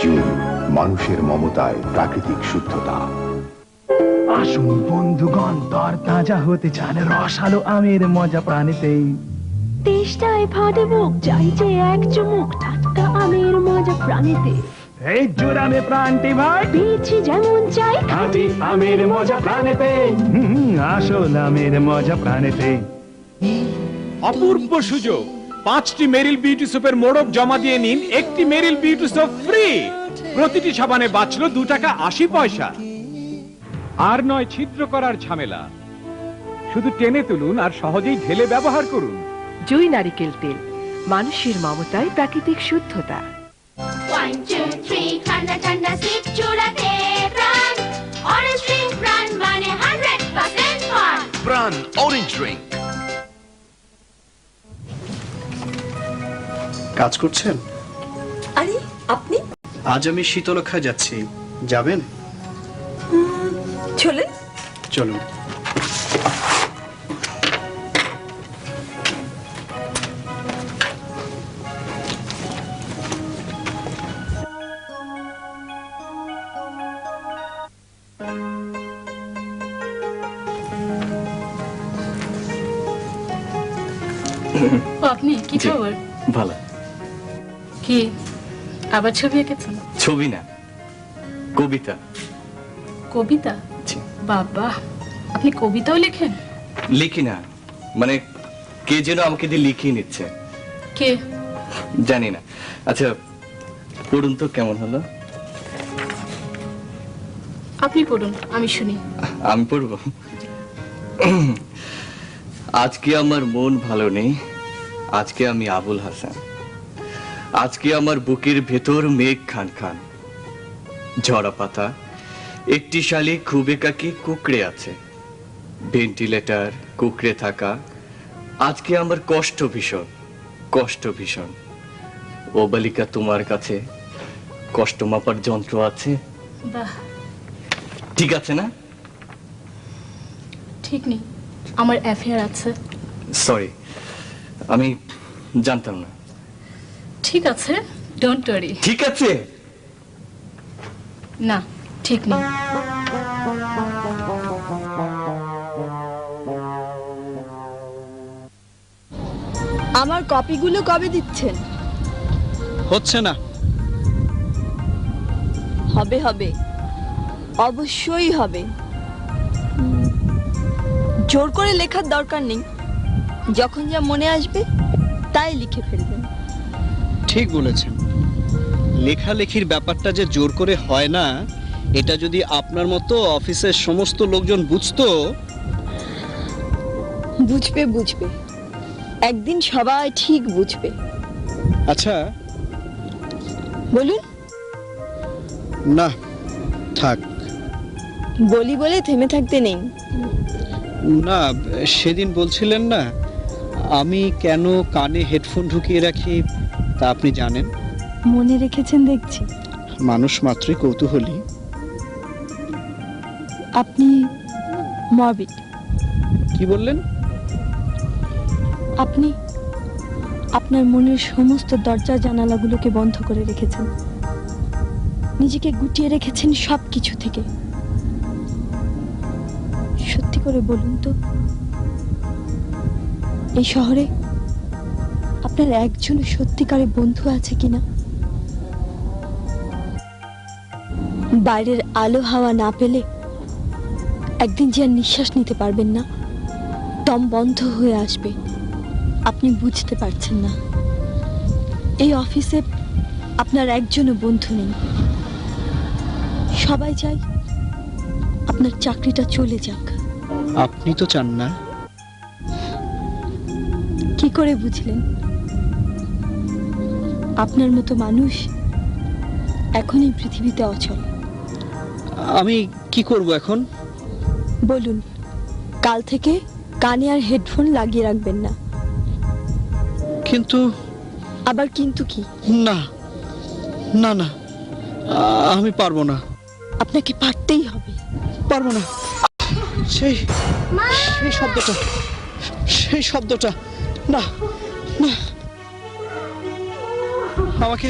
জুই, মানুষের মমতায় প্রাকৃতিক শুদ্ধতা। আসুন বন্ধুগণ, দর তাজা হতে চান রসালো আমের মজা প্রাণীতেই। তেষ্টায় ফাটে বুক, চাই যে এক চুমুক টাটকা আমের মজা প্রাণীতে। এই জোরামে প্রাণটি ভাই, পেয়েছি যেমন চাই খাঁটি আমের মজা প্রাণীতে। আসল আমের মজা প্রাণীতে। অপূর্ব সুযোগ, 5টি মেরিল বিউটি সোপের মোড়ক জমা দিয়ে নিন, একটি মেরিল বিউটি সোপ ফ্রি। প্রতিটি সাবানে বাঁচলো 2 টাকা 80 পয়সা। আর নয় ছিদ্র করার ঝামেলা, শুধু টেনে তুলুন আর সহজেই ঢেলে ব্যবহার করুন। জুই নারিকেল তেল, মানুষের মমতায় প্রাকৃতিক শুদ্ধতা। 1 2 3 ঠান্ডা ঠান্ডা সিপ চুড়াতে প্রাণ অরেঞ্জ ড্রিঙ্ক, প্রাণ মানে 100% ফান। প্রাণ অরেঞ্জ ড্রিঙ্ক। কাজ করছেন? আরে আপনি? আজ আমি শীতলক্ষা যাচ্ছি, যাবেন? চলেন। চলুন। আপনি কি খবর? ভালো। কি আবার ছবি এঁকেছেন? ছবি না, কবিতা। কবিতা? জি। বাবা, আপনি কবিতাও লেখেন? লিখি না, মানে কে যেন আমাকে দিয়ে লিখিয়ে নিচ্ছে। কে? জানি না। আচ্ছা পড়ুন তো, কেমন হলো? আপনি পড়ুন, আমি শুনি। আমি পড়ব। আজকে আমার মন ভালো নেই, আজকে আমি আবুল হাসান। আজকে আমার বুকের ভেতর মেঘ খান খান, ঝরা পাতা, একটি শালিক খুব একাকী কুকড়ে আছে, ভেন্টিলেটর কুকড়ে থাকা। আজকে আমার কষ্ট ভীষণ, কষ্ট ভীষণ। ও বালিকা, তোমার কাছে কষ্ট মাপার যন্ত্র আছে? বাহ, ঠিক আছে না? ঠিক নেই, আমার অ্যাফেয়ার আছে। সরি, আমি জানতাম না। ঠিক আছে, ডোন্ট ওয়ারি। ঠিক আছে? না, ঠিক নেই। আমার কপিগুলো কবে দিচ্ছেন? হচ্ছে না। হবে হবে, অবশ্যই হবে। জোর করে লেখার দরকার নেই, যখন যা মনে আসবে তাই লিখে ফেলবেন। ঠিক বলেছেন। লেখালেখির ব্যাপারটা যে জোর করে হয় না, এটা যদি আপনার মতো অফিসের সমস্ত লোকজন বুঝতো। বুঝবে বুঝবে, একদিন সবাই ঠিক বুঝবে। আচ্ছা বলুন। না থাক। বলি বলে থেমে থাকতে নেই। না, সেদিন বলছিলেন না আমি কেন কানে হেডফোন ঢুকিয়ে রাখি, তা আপনি জানেন? মনে রেখেছেন দেখছি। মানুষ মাত্রই কৌতূহলী। আপনি মরবিড। কি বললেন? আপনি আপনার মনের সমস্ত দরজা জানালাগুলোকে বন্ধ করে রেখেছেন, নিজেকে গুটিয়ে রেখেছেন সব কিছু থেকে। সত্যি করে বলুন তো, এই শহরে আপনার একজন সত্যিকারের বন্ধু আছে কিনা? বাইরের আলো হাওয়া না পেলে একদিন যে আর নিঃশ্বাস নিতে পারবেন না, দম বন্ধ হয়ে আসবে। আপনি বুঝতে পারছেন না, এই অফিসে আপনার একজনও বন্ধু নেই। সবাই চায় আপনার চাকরিটা চলে যাক। আপনি তো চান না। কি করে বুঝলেন? আপনার মতো মানুষ এখন এই পৃথিবীতে অচল। আমি কি করব এখন? বলুন, কাল থেকে কানে আর হেডফোন লাগিয়ে রাখবেন না। কিন্তু আবার কিন্তু কি? না না না, আমি পারবো না। আপনাকে পারতেই হবে। পারবো না। সেই সেই শব্দটা, সেই শব্দটা, না না, আমাকে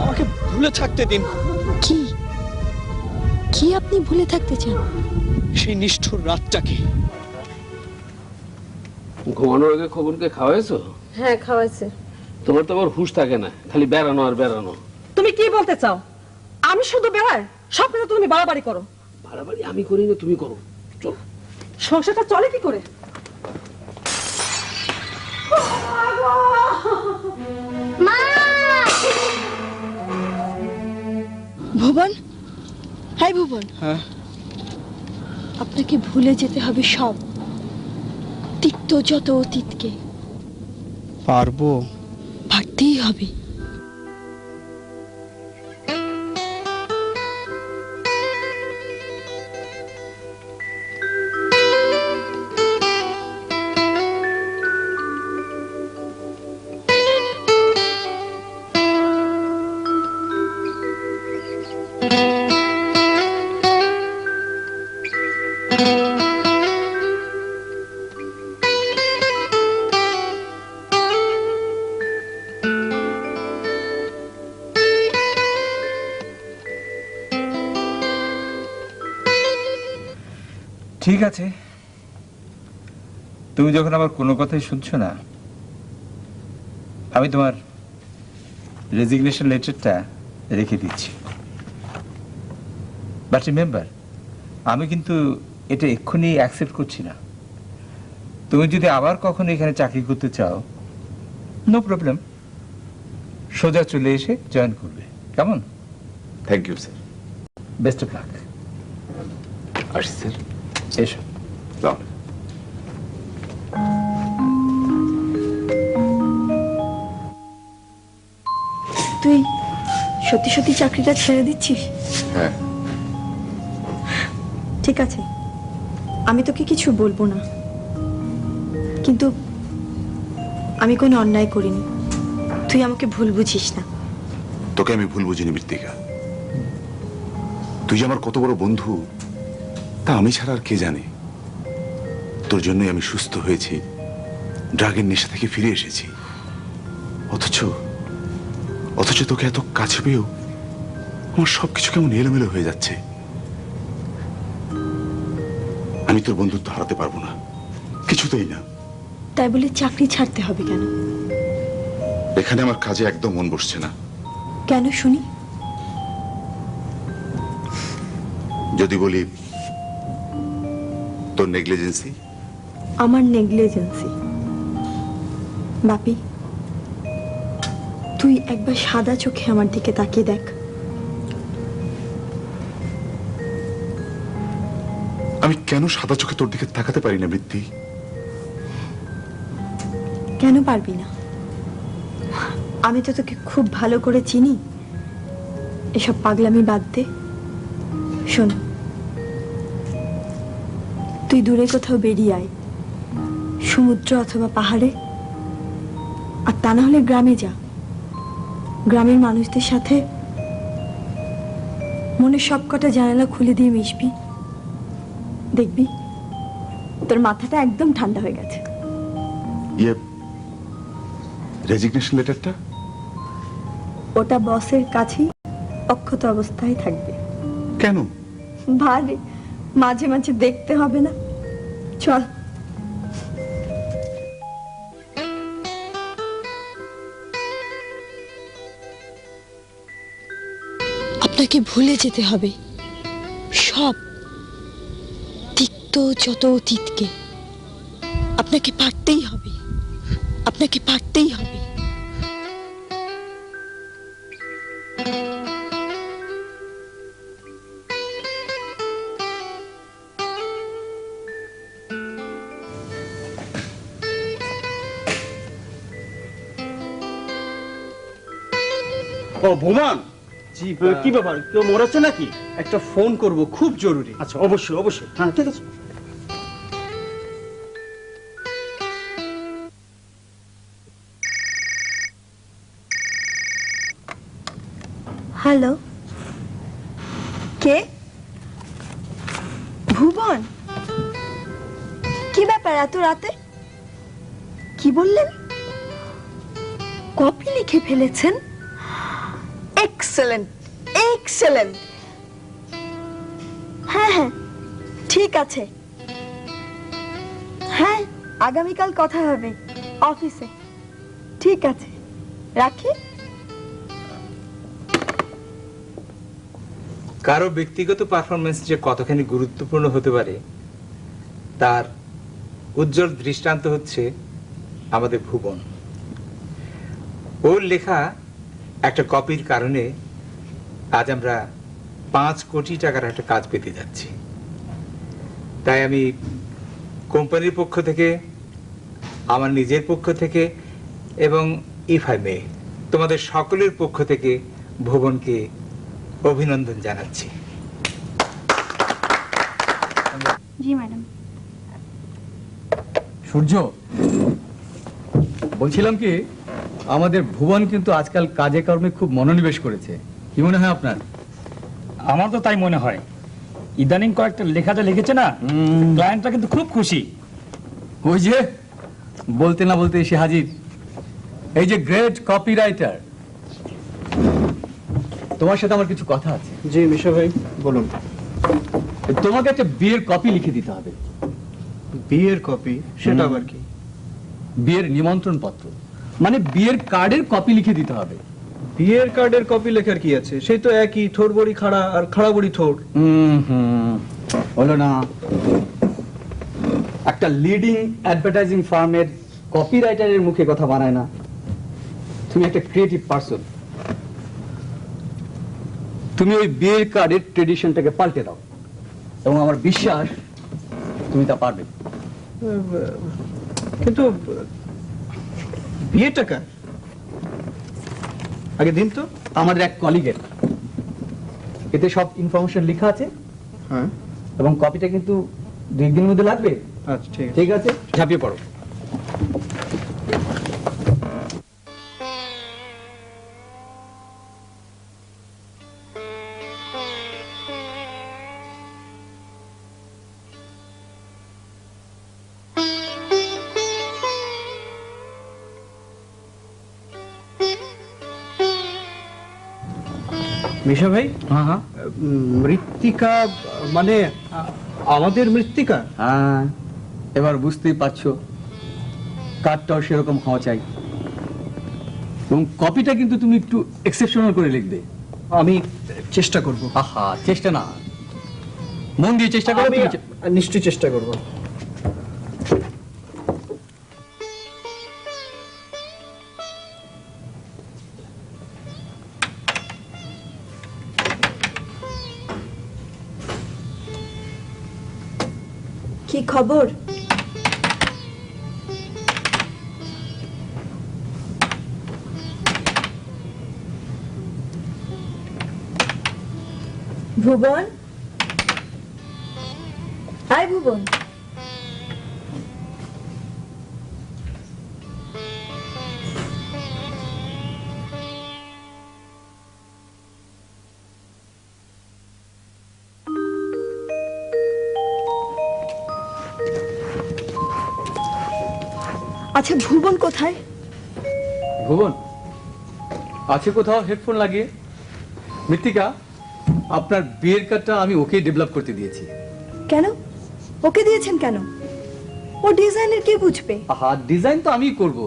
আমাকে ভুলে থাকতে দিন। কি কি আপনি ভুলে থাকতে চান? সেই নিষ্ঠুর রাতটাকে। ঘুমানোর আগে খবরকে খাওয়াইছো? হ্যাঁ, খাওয়াইছে। তোমার তো আবার হুঁশ থাকে না, খালি বেড়ানো আর বেড়ানো। তুমি কি বলতে চাও? আমি শুধু বেড়াই, সব কিছু তুমি বাড়াবাড়ি করো। বাড়াবাড়ি আমি করি না, তুমি করো। চলো। সংসারটা চলে কি করে? ভুবন, হাই ভুবন। হ্যাঁ, আপনাকে ভুলে যেতে হবে সব তিক্ত যত অতীতকে। পারবো। পারতেই হবে। ঠিক আছে, তুমি যখন আমার কোনো কথাই শুনছো না, আমি তোমার রেজিগনেশন লেটারটা রেখে দিচ্ছি। বাট রিমেম্বার, আমি কিন্তু এটা এক্ষুনি অ্যাকসেপ্ট করছি না। তুমি যদি আবার কখনো এখানে চাকরি করতে চাও, নো প্রবলেম, সোজা চলে এসে জয়েন করবে। কেমন? Thank you sir. Best of luck. আসি স্যার। এসো। দাও। তুই সত্যি সত্যি চাকরিটা ছেড়ে দিচ্ছিস? হ্যাঁ। ঠিক আছে, আমি তোকে কিছু বলবো না, কিন্তু আমি কোনো অন্যায় করিনি। তুই আমাকে ভুল বুঝিস না। তোকে আমি ভুল বুঝিনি মৃত্তিকা। তুই যে আমার কত বড় বন্ধু তা আমি ছাড়া আর কে জানে। তোর জন্যই আমি সুস্থ হয়েছি, ড্রাগের নেশা থেকে ফিরে এসেছি। অথচ অথচ তোকে এত কাছে পেয়েও আমার সবকিছু কেমন এলোমেলো হয়ে যাচ্ছে। আমি তোর বন্ধুত্ব হারাতে পারবো না, কিছুতেই না। তাই বলে চাকরি ছাড়তে হবে কেন? এখানে আমার কাজে একদম মন বসছে না। কেন শুনি? যদি বলি তোর নেগলিজেন্সি। আমার নেগলিজেন্সি? বাপি, তুই একবার সাদা চোখে আমার দিকে তাকিয়ে দেখ। আমি কেন সাদা চোখে তোর দিকে তাকাতে পারি না বৃত্তি? কেন পারবি না? আমি তো তোকে খুব ভালো করে চিনি। এসব পাগলামি বাদ দে। শোন, তুই দূরে কোথাও বেরিয়ে আয়, সমুদ্র অথবা পাহাড়ে, আর তা না হলে গ্রামে যা। গ্রামের মানুষদের সাথে মনে সব কটা জানালা খুলে দিয়ে মিশবি, দেখবি তোর মাথাটা একদম ঠান্ডা হয়ে গেছে। ইয়ে, রেজিগনেশন লেটারটা? ওটা বসের কাছেই অক্ষত অবস্থায় থাকবে। কেন? ভারে, মাঝে মাঝে দেখতে হবে না? চল। আপনাকে ভুলে যেতে হবে সব তিক্ত যত অতীতকে। আপনাকে পারতেই হবে, আপনাকে পারতেই হবে। ও ভুবন, জি কি ব্যাপার, কেউ মরেছে নাকি? একটা ফোন করব, খুব জরুরি। আচ্ছা অবশ্যই অবশ্যই, হ্যাঁ ঠিক আছে। হ্যালো, কে? ভুবন, কি ব্যাপার এত রাতে? কি বললেন? কপি লিখে ফেলেছেন? Excellent, excellent. হ্যাঁ হ্যাঁ ঠিক আছে। হ্যাঁ, আগামীকাল কথা হবে অফিসে। ঠিক আছে, রাখি। কারো ব্যক্তিগত পারফরমেন্স যে কতখানি গুরুত্বপূর্ণ হতে পারে তার উজ্জ্বল দৃষ্টান্ত হচ্ছে আমাদের ভুবন। ওর লেখা একটা কপির কারণে আজ আমরা 5 কোটি টাকার একটা কাজ পেতে যাচ্ছি। তাই আমি কোম্পানির পক্ষ থেকে, আমার নিজের পক্ষ থেকে এবং ইফ আই মে তোমাদের সকলের পক্ষ থেকে ভুবনকে অভিনন্দন জানাচ্ছি। জি ম্যাডাম। সূর্য, বলছিলাম কি, আমাদের ভুবন কিন্তু আজকাল কাজে কর্মে খুব মনোনিবেশ করেছে। কি মনে হয় আপনার? আমার তো তাই মনে হয়। ইদানিং কয়েকটা লেখাটা লিখেছে না, ক্লায়েন্টরা কিন্তু খুব খুশি। ওই যে বলতে না বলতে এসে হাজির এই যে গ্রেট কপিরাইটার। তোমার সাথে আমার কিছু কথা আছে। জি মিশা ভাই বলুন। তোমাকে একটা বিয়ের কপি লিখে দিতে হবে। বিয়ের কপি? সেটা আবার কি? বিয়ের নিমন্ত্রণ পত্র, মানে বিয়ের কার্ডের কপি লিখে দিতে হবে। বিয়ের কার্ডের কপি লেখার কি আছে? সেই তো একই, থোড় বড়ি খাড়া আর খাড়া বড়ি থোড়। হলো না। একটা লিডিং অ্যাডভার্টাইজিং ফার্মের কপিরাইটারের মুখে কথা বানায় না। তুমি একটা ক্রিয়েটিভ পারসন, তুমি ওই বিয়ের কার্ডের ট্রেডিশনটাকে পাল্টে দাও এবং আমার বিশ্বাস তুমি তা পারবে। কিন্তু বিয়ের টাকা আগে দিন তো। আমাদের এক কলিগের, এতে সব ইনফরমেশন লেখা আছে। হ্যাঁ, এবং কপিটা কিন্তু 2 দিনের মধ্যে লাগবে। আচ্ছা ঠিক আছে। ঠিক আছে, ঝাঁপিয়ে পড়ো। মিশা ভাই, হ্যাঁ হ্যাঁ, মৃত্তিকা মানে আমাদের মৃত্তিকা? হ্যাঁ, এবার বুঝতেই পারছো। কার্ডটাও সেরকম হওয়া চাই, এবং কপিটা কিন্তু তুমি একটু এক্সেপশনাল করে লিখবে। আমি চেষ্টা করব। আহা, চেষ্টা না, মন দিয়ে চেষ্টা করো। আমি নিশ্চয়ই চেষ্টা করব। কি খবর? ভুবন, হাই ভুবন। আচ্ছা ভুবন কোথায়? ভুবন আছে কোথাও হেডফোন লাগিয়ে। মৃত্তিকা, আপনার বিয়ের কার্ডটা আমি ওকে ডেভেলপ করতে দিয়েছি। কেন ওকে দিয়েছেন কেন? ও ডিজাইনের কে বুঝবে? আহা, ডিজাইন তো আমিই করব।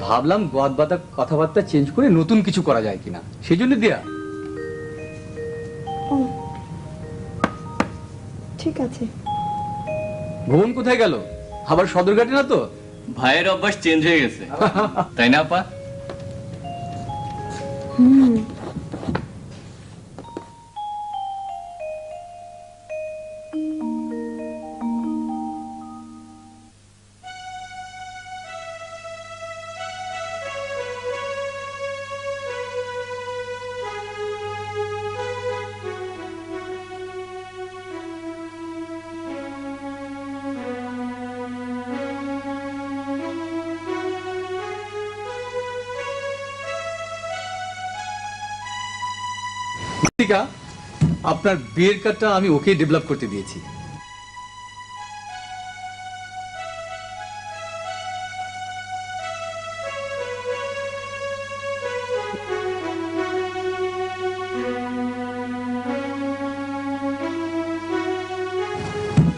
ভাবলাম গোয়াদ বাতা কথাবার্তা চেঞ্জ করে নতুন কিছু করা যায় কিনা, সেই জন্য দেয়া। ও, ঠিক আছে। ভুবন কোথায় গেল? আবার সদরঘাটে না তো? ভাইয়ের অভ্যাস চেঞ্জ হয়ে গেছে, তাই না আপা? মৃত্তিকা, আপনার বিয়ের কার্ডটা আমি ওকে ডেভেলপ করতে দিয়েছি।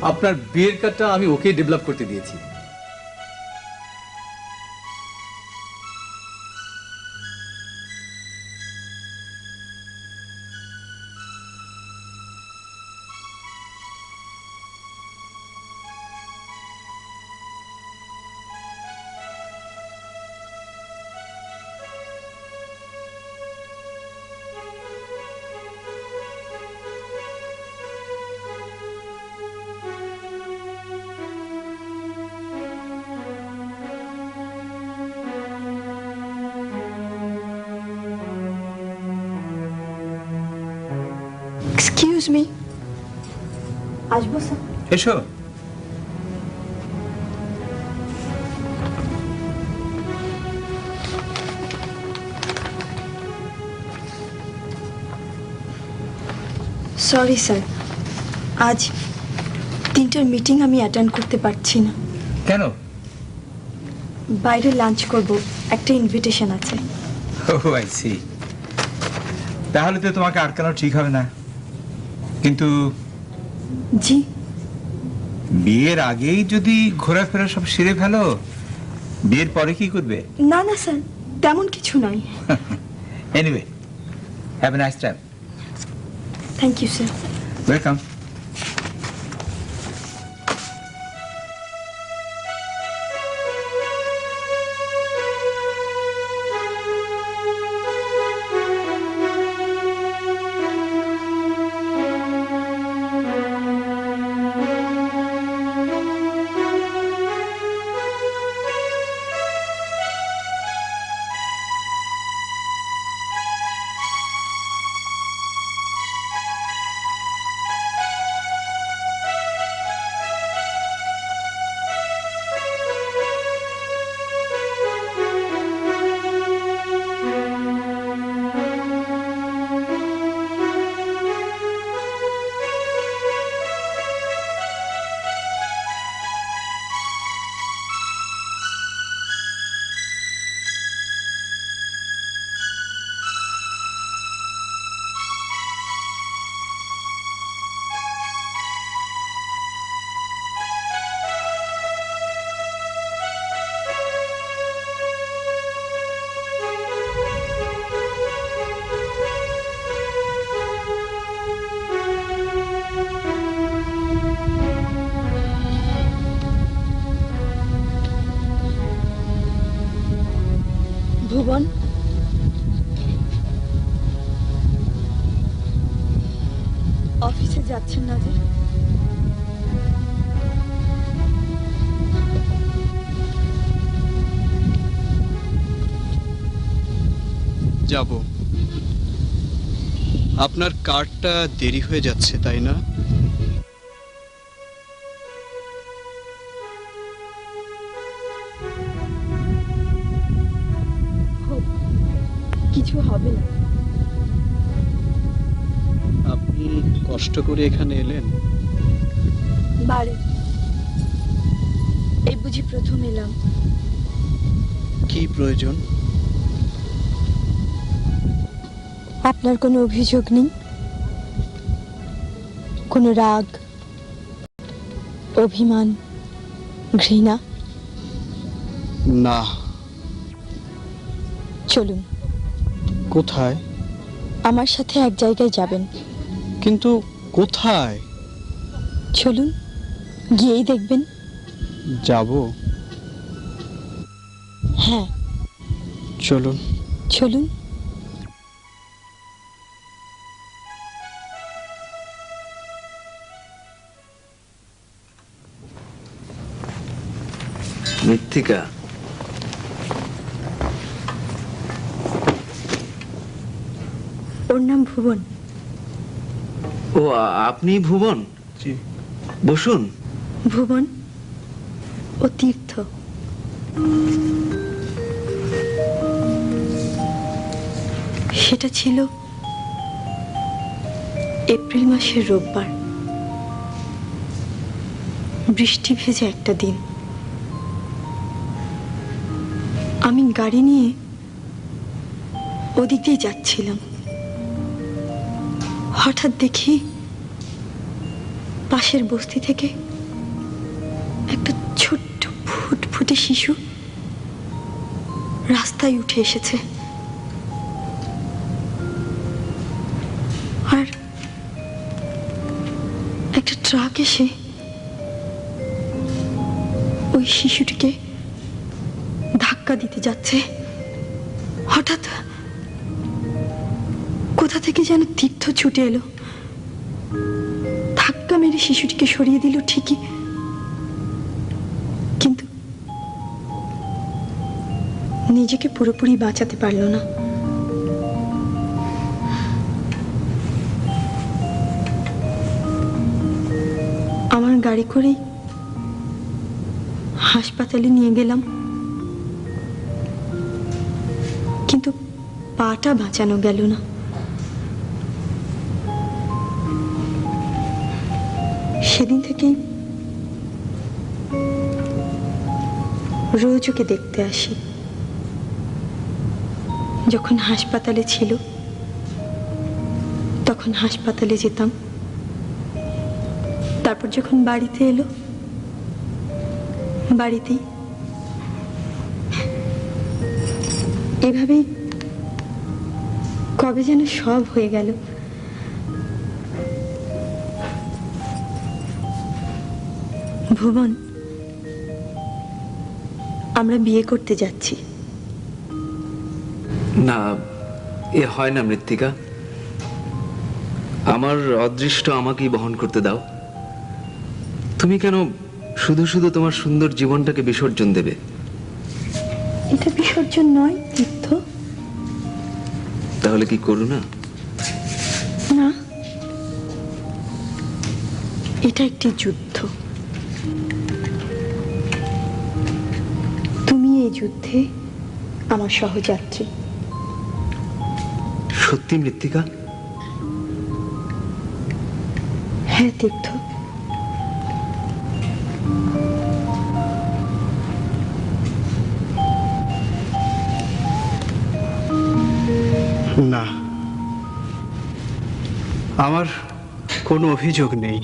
আপনার বিয়ের কার্ডটা আমি ওকে ডেভেলপ করতে দিয়েছি। এক্সকিউজ মি, আসবো স্যার? এসো। সরি স্যার, আজ 3টার মিটিং আমি অ্যাটেন্ড করতে পারছি না। কেন? বাইরে লাঞ্চ করব, একটা ইনভিটেশন আছে। ও আই সি। তাহলে তো তোমাকে আটকানো ঠিক হবে না, কিন্তু জি? বিয়ের আগেই যদি ঘোরাফেরা সব সেরে ফেলো, বিয়ের পরে কি করবে? না না স্যার, তেমন কিছু নয়। Anyway, have a nice time. Thank you sir. Welcome. Bhuban, অফিসে যাচ্ছেন না যে? যাব। আপনার কার্ডটা দেরি হয়ে যাচ্ছে, তাই না? কিছু হবে না। আপনি কষ্ট করে এখানে এলেন। বারে এই বুঝি প্রথম এলাম। কি প্রয়োজন? আপনার কোনো অভিযোগ নেই? কোনো রাগ, অভিমান, ঘৃণা? না। চলুন, কোথায়? আমার সাথে এক জায়গায় যাবেন। কিন্তু কোথায়? চলুন, গিয়েই দেখবেন। যাব। হ্যাঁ, চলুন। চলুন। মৃত্তিকা, ওর নাম ভুবন। ও আপনি ভুবন? জি। বসুন। ভুবন ও তীর্থ। সেটা ছিল এপ্রিল মাসের রোববার, বৃষ্টি ভেজা একটা দিন। আমি গাড়ি নিয়ে ওদিক দিয়ে যাচ্ছিলাম। হঠাৎ দেখি পাশের বস্তি থেকে একটা ছোট্ট ফুটফুটে শিশু রাস্তায় উঠে এসেছে। আর একটা ট্রাক এসে ওই শিশুটিকে ধাক্কা দিতে যাচ্ছে। হঠাৎ কোথা থেকে যেন তীর্থ ছুটে এলো, ধাক্কা মেরে শিশুটিকে সরিয়ে দিল ঠিকই, কিন্তু নিজেকে পুরোপুরি বাঁচাতে পারল না। আমার গাড়ি করেই হাসপাতালে নিয়ে গেলাম, কিন্তু পাটা বাঁচানো গেল না। সেদিন থেকেই রোজ ওকে দেখতে আসি। যখন হাসপাতালে ছিল তখন হাসপাতালে যেতাম, তারপর যখন বাড়িতে এলো বাড়িতেই। এভাবেই কবে যেন সব হয়ে গেল। ভুবন, আমরা বিয়ে করতে যাচ্ছি। না, এ হয় না মৃত্তিকা। আমার অদৃষ্ট আমাকেই বহন করতে দাও। তুমি কেন শুধু শুধু তোমার সুন্দর জীবনটাকে বিসর্জন দেবে? এটা বিসর্জন নয় তীর্থ। তাহলে কি করুণা? না, এটা একটি যুদ্ধ। তুমি এই যুদ্ধে আমার সহযাত্রী। সত্যি মৃত্তিকা? হ্যাঁ তীর্থ। না, আমার কোনো অভিযোগ নেই।